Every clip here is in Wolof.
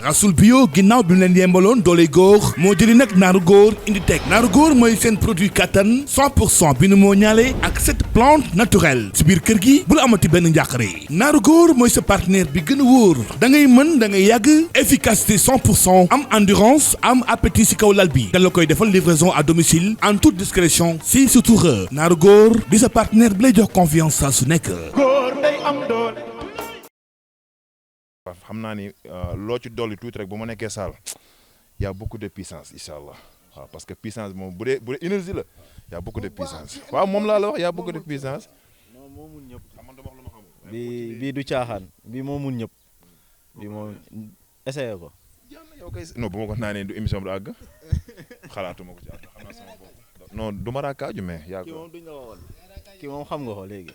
Rasoul bio ginnaaw bi mu leen yembaloon doole góor moo jëli nag naaru góor indi teg naaru góor mooy seen produit kattan 100% bi nu moo ñaale ak cette plante naturelle si biir kër gi bul amati benn njàqare naaru góor mooy sa partenaire bi gën a wóor da ngay mën da ngay yàgg efficacité 100% am endurance am appétit si kaw lal bi da la koy defal livraison à domicile en toute discrétion si surtout naaru góor di sa partenaire bi lay jox confiance saa su nekk. góor day am doole. xam naa ni loo ci dolli tuuti rek bu ma nekkee saal y a beaucoup de puissance incha allah waaw parce que puissance moom bu dee énergie la y a beaucoup de puissance waaw moom laa la wax y a beaucoup de puissance. non moo mun ñëpp bii du caaxaan bii moo mun ñëpp bii moom essayé ko. yow kay non bu ma ko naanee du émission bi du àgg xalaatuma ko ci àgg xam naa sama bopp non du ma raakaaju mais yaa ko. kii moom duñ la waxoon kii moom xam nga ko léegi.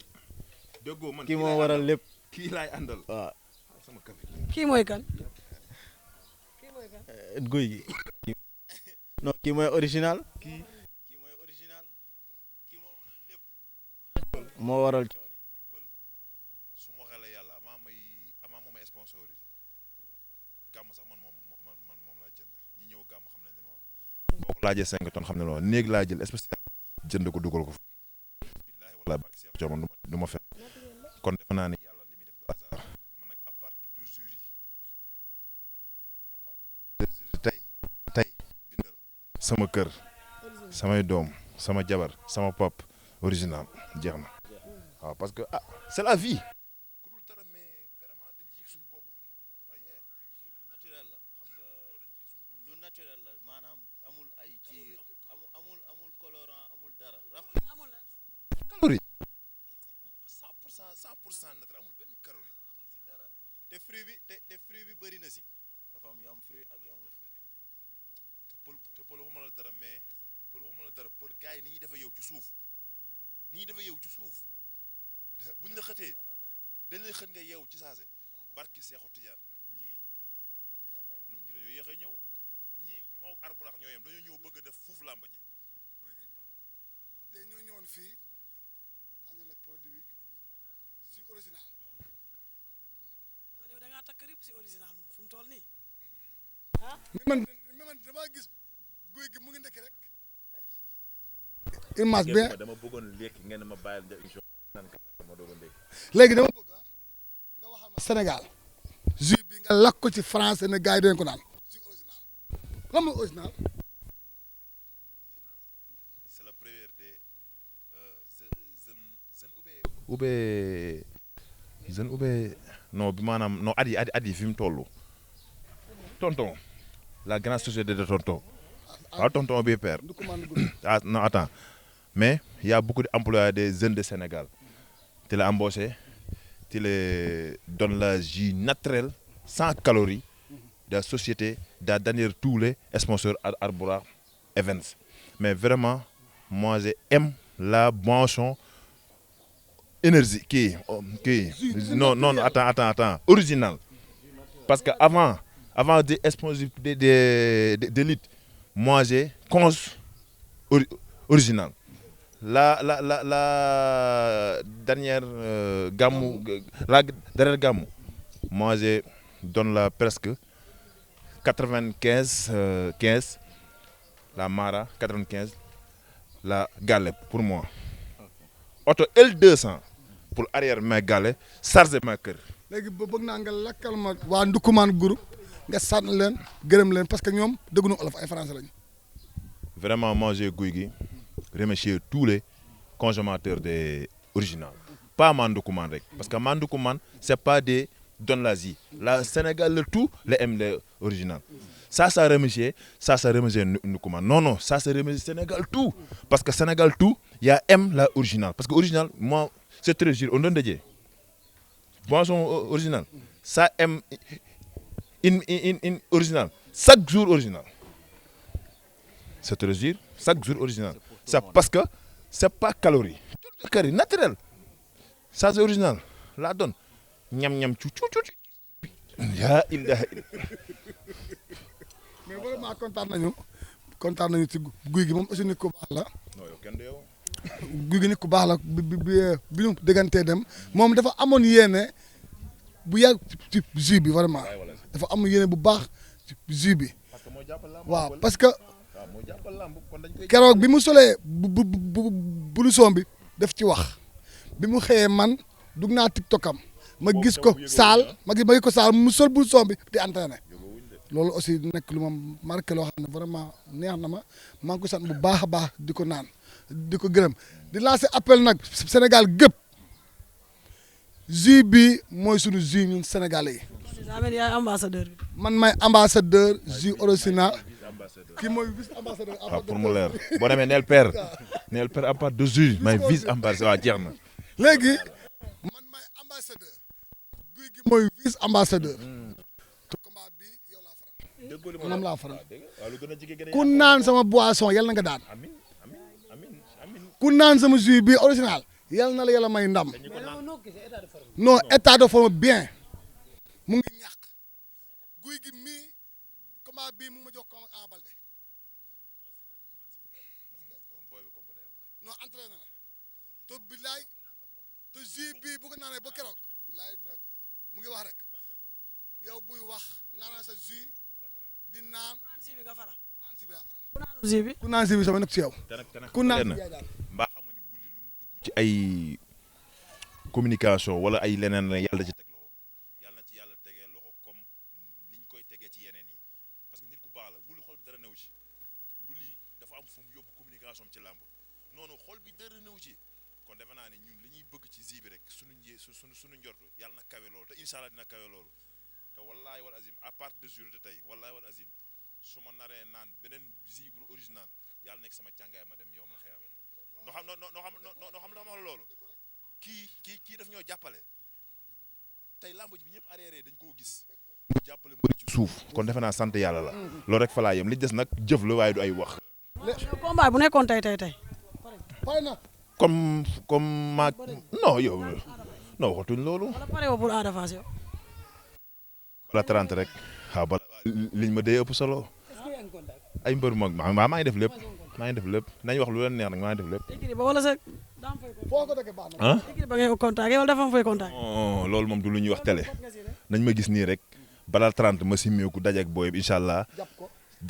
déggoo man kii moo waral lépp. kii laay àndal waaw. kii mooy kan. guy gi. non kii mooy original. kii mooy original. kii moo waral lépp. moo waral coow li. su ma xelee yàlla avant moom may sponsorisé gàmm sax man moom laa jënd ñi ñëw gàmm xam nañ ne ma wax. boo ko laajee 5 tonnes xam ne la néeg laa jël spécial jënd ko dugal ko fa. billaahi wallaahi barke Seex Cooman du ma fen kon defe naa ne yàlla li muy def du hasard man nag à part de jury tey bindal sama kër samay doom sama jabar sama pap original jeex na waaw parce que c'est la vie. ku dul dara mais vraiment dañ ci yëg suñu bopp waaye lu naturel la xam nga lu naturel la maanaam amul ay kii amul colorant amul dara raxul amul calorie 100% naturel amul benn calorie si dara te fruit bi te fruit bi bëri na si dafa am yu am fruit ak yu amul fruit te pël waxuma la dara mais pël waxuma la dara pël gars yi ni ñuy defee yow ci suuf buñ la xëtee dañ lay xët nga yeewu ci saase barki Seexu Tijaan ñii dañoo yéex a ñëw ñii ñoo arburax ñoo yem dañoo ñëw bëgg a def fuuf làmb ji tey ñoo ñëwoon fii andi la produit si original. kon yow da ngaa takk rib si original moom fu mu toll nii. mais man damaa gis guy gi mu ngi nekk rek. image bien dama bëggoon lekk ngeen ma bàyyil def émission ma doon lekk. léegi dama bëgg nga waxal ma Sénégal jus bi nga lakk ko ci français ne gars yi dañ ko naan jus original lan mooy original. c'est la première des jeune oubien non bi maanaam non at yi fi mu toll tonton la grande société de tonton waaw tonton bi père non attends mais il y a beaucoup d'employés des jeunes de Sénégal tu les embauché tu les donnes la jus naturel sans calories de la société derrière tous les sponsors Arbora Events mais vraiment moi j'aime la boisson énergie kii non attends original parce que avant des sponsors de lutte moi j'ai cons original la dernière gamme moi j'ai donne la presque 95 15 la Mara 95 la Galep pour moi auto L200 pour arrière ma gale chargé ma kër. léegi bëgg naa nga lakkal ma waa Ndoukoumane groupe nga sant leen gërëm leen parce que ñoom dëgguñu olof ay français lañu. vraiment moi j'ai guy gi remercier tous les consommateurs des original pas Ndoukoumane rek parce que Ndoukoumane c'est pas des donne l'Asie la Sénégal le tout les aime les original ça remercier Ndoukoumane non ça remercier Sénégal tout parce que Sénégal tout y a aime la original parce que original moi c'est très dur on donne de boisson original ça aime in original chaque jour original c'est te le jure chaque jour original c'est parce que c'est pas calorie calorie naturel ça c'est original laa doon ñam cu yaa ilaha illa mais vraiment kontaan nañu ci guy gi moom aussi nit ku baax la. non yow kenn du yow. guy gi nit ku baax la bi ñu déggantee dem moom dafa amoon yéene bu yàgg ci jus bi vraiment dafa amoon yéene bu baax ci jus bi waaw parce que keroog bi mu solee blouson bi daf ci wax bi mu xëyee man dugg naa TikTokam ma gis ko saal ma gis ko saal mu sol blouson bi di entraîné loolu aussi nekk lu ma marqué loo xam ne vraiment neex na ma maa ngi ko sant bu baax a baax di ko naan di ko gërëm di lancer appel nag Sénégal gépp jus bi mooy sunu jus ñun Sénégalais yi. daa mel ni yaay ambassadeur bi. man may ambassadeur jus original kii mooy vice ambassadeur. waaw pour mu leer boo demee neel père à part de jus may vice ambassadeur waaw jeex na. léegi man may ambassadeur guy gi mooy vice ambassadeur. te combat bi yow laa faral. moom laa faral ku naan sama boisson yal na nga daan. ku naan sama jus bi original yal na la yàlla may ndam. non état de forme bien mu ngi ñàkk guy gi mii combat bii mu ngi ma jox combat Ama Baldé non entraîné na te billaay te jus bii bu ko naanee ba keroog billaay dina mu ngi wax rek yow buy wax naanaa sa jus di naan jus bi nga faral. ku naan jus bi sama nekk ci yow. ku naan mbaa xam nga ni wuli lu mu dugg ci ay communication wala ay leneen la yàlla ci teg loxo yàlla na ci yàlla tegee loxo comme liñ koy tegee ci yeneen yi parce que nit ku baax la wuli xol bi dara newu ci wuli dafa am fu mu yóbbu communication ci làmb noonu xol bi dara newu ci kon defe naa ne ñun li ñuy bëgg ci zi bi rek suñu njort yàlla na kawe loolu te incha allah dina kawe loolu te wallahi wal azim à part de jour de tey wallahi wal azim su ma naree naan beneen zi bu original yàlla nekk sama càngaay ma dem yow ma xëyam noo xam loolu kii daf ñoo jàppale tey lamb ji bi ñëpp arrière dañ koo gis mu jàppale mbëri ci suuf kon defe naa sant yàlla la loolu rek fa laa yem li des nag jëf la waaye du ay wax. combat bu nekkoon tey. pare na comme maag non yow non waxatuñ loolu. wala pare woo pour Ada Fass yow. bala 30 rek waaw bala liñ ma dee ëpp solo ay mbër mag maa ngi def lépp nañ wax lu leen neex nag maa ngi def lépp. écrit ba wala sa daam fay foo ko dëkkee baax na. ah écrit ba ngay contact wala dafa am fay contact. loolu moom du lu ñuy wax télé nañ ma gis nii rek balaa 30 ma simmeeku dajeeg booy bi incha allah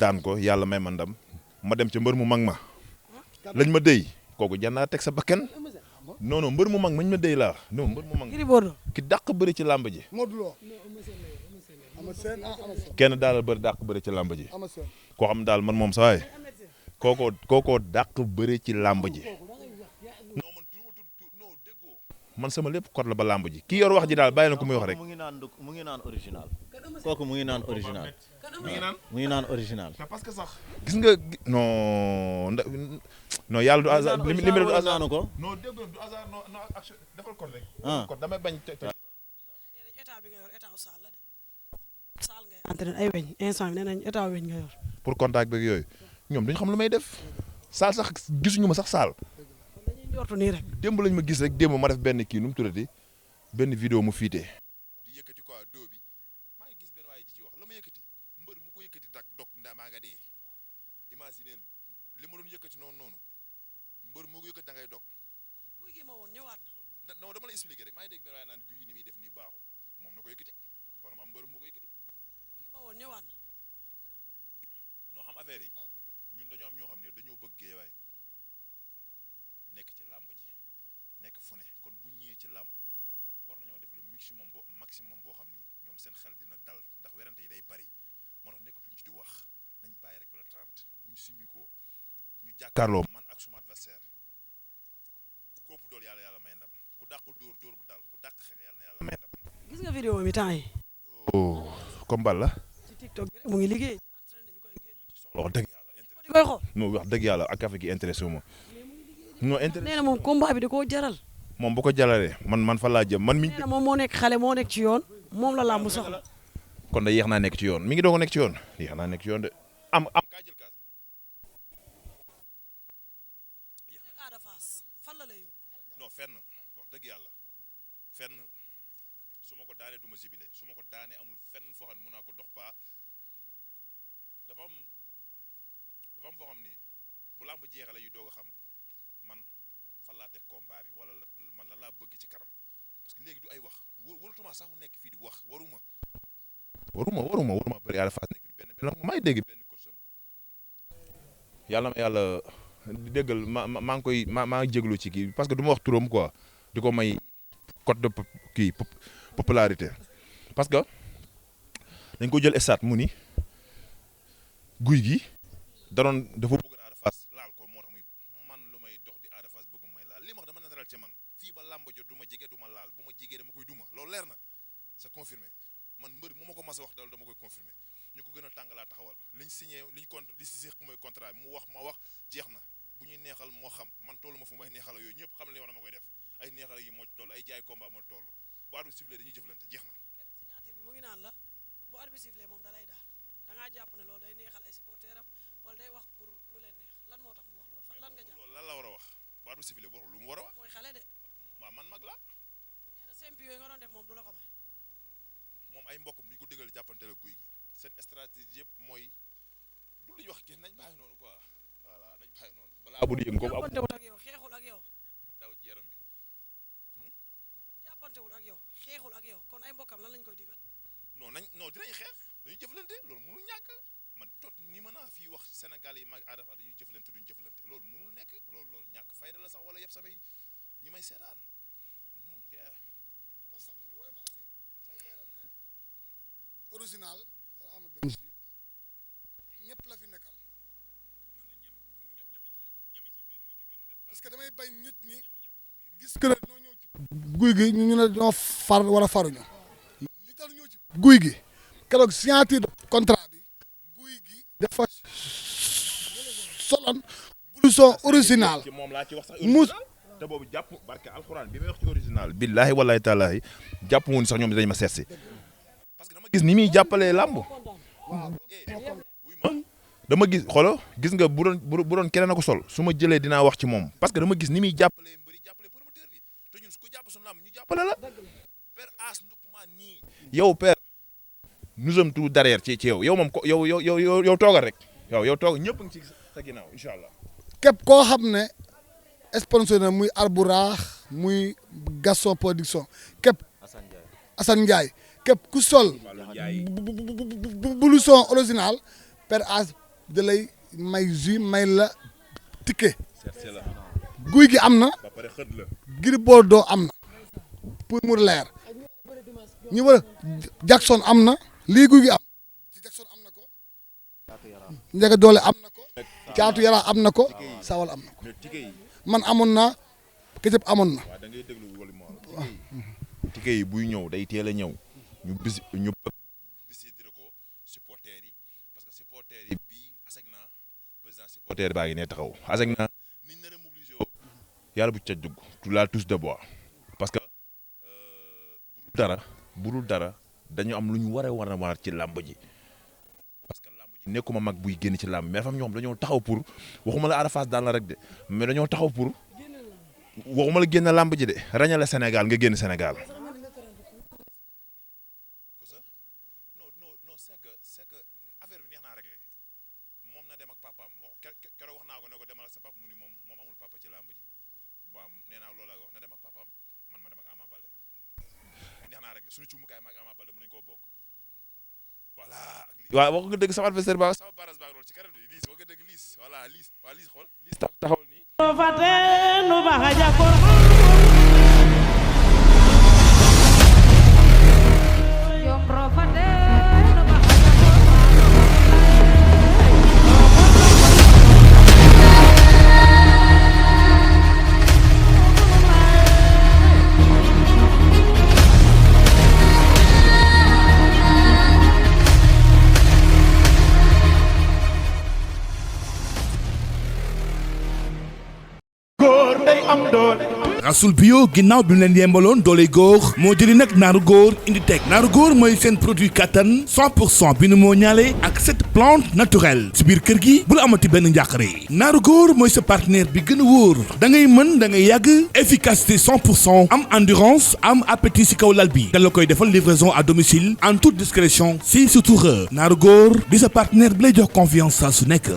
daan ko yàlla may ma ndam ma dem ca mbër mu mag ma lañ ma déy kooku jannaa teg sa bakken non mbër mu mag mañ ma déy laa non mbër mu mag ki dàq bëri ci làmb ji. Modou Lo kenn daal bëri dàq bëri ci làmb ji koo xam daal man moom sa waay kookoo dàq bëri ci làmb ji non man non déggoo man sama lépp kot la ba làmb ji ki yor wax ji daal bàyyi na ko muy wax rek. mu ngi naan original kooku mu ngi naan original. mu ngi naan original. parce que sax gis nga non yàlla du hasard li du hasard naanu ko. non déggoo du hasard non action defal kot rek. kot damay bañ état bi nga yor état saal la de saal ngay entraîné ay weñ instant bi nee nañ état weñ nga yor. pour contact beeg yooyu ñoom duñ xam lu may def saal sax gisuñu ma sax saal. dañuy njortu nii rek. démb lañ ma gis rek démb ma def benn kii nu mu tuddati benn vidéo mu fiitee. di yëkkati quoi doo bi maa ngi gis benn waaye di ci wax la ma yëkkati mbër mu ko yëkkati dak dog ndaa maa nga dee imaginer li ma doon yëkkati noonu mbër mu ko yëkkati da ngay dog. guy gi ma woon ñëwaat na. non dama la expliquer rek maa ngi dégg benn waaye naan guy gi ni muy def nii baaxul moom na ko yëkkati wala mu am mbër mu ko yëkkati. guy gi ma woon ñëwaat na. noo xam affaire yi ñun dañoo am ñoo xam ne dañoo bëgg géewaay nekk ci làmb ji nekk fu ne kon bu ñëwee ci làmb war nañoo def le maximum boo xam ni ñoom seen xel dina dal ndax werante yi day bari moo tax nekkatuñ ci di wax nañ bàyyi rek ba la 30 buñ simi ko ñu jàkkaarloo man ak suma adversaire kóopu dool yàlla may ndam ku dàq dóor bu dal ku dàq xeex yàlla na yàlla may ndam. gis nga vidéo mi temps yi. comme bal la. ci TikTok bi rek mu ngi liggéey. soxla wax dëgg yàlla. di koy xool. non wax dëgg yàlla ak affaire gi intéressé wu ma. non intéressé nee na moom combat bi da koo jaral. moom bu ko jalalee man fa laa jëm man mi. nee na moom moo nekk xale moo nekk ci yoon moom la làmb soxla. kon da yéex naa nekk ci yoon mi ngi doog a nekk ci yoon yéex naa nekk ci yoon de am kaa jël kaas Ada Fass fan la lay yóbbu. non fenn wax dëgg yàlla fenn su ma ko daanee du ma jibile su ma ko daanee amul fenn foo xam ne mën naa ko dox ba dafa am foo xam ni bu làmb jeexale yu doog a xam man fan laa teg combat bi wala man lan laa bëgg ci kanam parce que léegi du ay wax warutuma sax nekk fii di wax waruma bëri Ada Fass nekk di benn may dégg benn coacham yàlla ma yàlla di déggal maa ngi koy maa ngi jéglu ci kii parce que du ma wax turam quoi di ko may code de kii popularité parce que dañ ko jël stade mu ni guy gi dafa bëgg Ada Fass laal ko moo tax muy man lu may dox di Ada Fass bëggu may laal li ma wax dama naturel ci man fii ba làmb jot du ma jege du ma laal bu ma jegee dama koy duma loolu leer na c'est confirmé man mbër mu ma ko mas a wax dal dama koy confirmé ñu ko gën a tàng laa taxawal liñ signé liñ contre li si séq mooy contrat mu wax ma wax jeex na bu ñuy neexal moo xam man tollu ma fu may neexal yooyu ñëpp xam ne li wax dama koy def ay neexal yi moo ci toll ay jaay combat moo toll bu arbitre sifflé dañuy jëflante jeex na. signature bi mu ngi naan la bu arbitre sifflé moom dalay daal da ngaa jàpp ne loolu day neexal ay supporters am wala day wax pour lu leen neex lan moo tax mu wax loolu lan nga jàpp loolu lan la war a wax bu arbitre sifflé waxul lu mu war a wax. mooy xale de. waaw man mag la. nee na sempi yooyu nga doon def moom du la ko may. moom ay mbokkam duñ ko déggal jàppante la guy gi seen stratégie yëpp mooy du lu ñu wax kii nañ bàyyi noonu quoi voilà nañ bàyyi noonu balaa bu di yëngu ko jàppantewul ak yow xeexul ak yow. daw ci yaram bi. jàppantewul ak yow xeexul ak yow kon ay mbokkam lan lañ koy digal. non dinañ xeex dañuy jëflante loolu mënul ñàkk man tot ni mën naa fii wax Sénégal yi mag Ada Fass dañuy jëflante duñ jëflante loolu mënul nekk loolu ñàkk fayda la sax wala yëpp samay ñi may seetaan original ama dem si ñëpp la fi nekkal parce que damay bañ nit ñi gis que ñoo ñëw ci guy gi ñu ne ñoo far wala faruñu li tax ñëw ci guy gi keroog signature contrat bi guy gi dafa soloon blouson original moom laa ci wax sax mus te boobu jàpp barke alxuraan bi may wax ci original billaahi wallaahi taalaahi jàpp woon sax ñoom dañ ma seet si parce que dama gis ni muy jàppalee làmb wuy ma dama gis xolo gis nga bu doon keneen a ko sol su ma jëlee dinaa wax ci moom parce que dama gis ni muy jàppalee mbëri jàppale promoteur bi te ñun su ko jàpp suñu làmb ñu jàppale la père As ndukuma nii yow père nous sommes tout derrière ci yow moom ko yow toogal rek yow toog ñëpp ngi ci sa ginnaaw incha allah képp koo xam ne sponsor na muy Arbouraax muy Gaston Production képp Assane Ndiaye képp ku sol blouson original Père As da lay may jus may la ticket guy gi am na Gris Bordeaux am na pour mu leer ñu war Jackson am na lii guy gi am Jackson am na ko Ndiaga Doole am na ko Caatu Yara am na ko Sawal am na ko man amoon na Ketchup amoon na ticket yi buy ñëw day teel a ñëw ñu bisidre ko supporters yi parce que supporters yi bii ASECNA président supporter baa ngi ne taxaw ASECNA niñ nar a mobiliser woo yàlla bu ca dugg tu la touche de bois parce que budul dara dañu am lu ñu war a ci làmb ji parce que làmb ji nekkuma mag buy génn ci làmb mais dafa am ñoo xam dañoo taxaw pour waxuma la Ada Fass daan la rek de mais dañoo taxaw pour waxuma la génn làmb ji de rañale Sénégal nga génn Sénégal c'est que affaire bi neex naa réglé moom na dem ak papaam keroog wax naa ko ne ko demal ak sa papa mu ni moom amul papa ci làmb ji waaw nee naa loolu la wax na dem ak papaam man ma dem ak Ama Baldé neex naa réglé suñu cumukaay ma ak Ama Baldé mënuñu koo bokk voilà waaw wax nga dëgg sama adversaire ba sama baras baa loolu ci kanam di liis wax nga dëgg liis voilà liis waa liis xool liis taxawal nii góor day am doole rasul bio ginnaaw bi mu leen yembaloon doole góor moo jëli nag naaru góor indi teg naaru góor mooy seen produit kattan 100% bi nu moo ñaale ak 7 plantes naturelles si biir kër gi bul amati benn njàqare naaru góor mooy sa partenaire bi gën a wóor da ngay mën da ngay yàgg efficacité 100% am endurance am appétit si kaw lal bi da la koy defal livraison à domicile en toute discrétion si surtout naaru góor di sa partenaire bi lay jox confiance saa su nekk.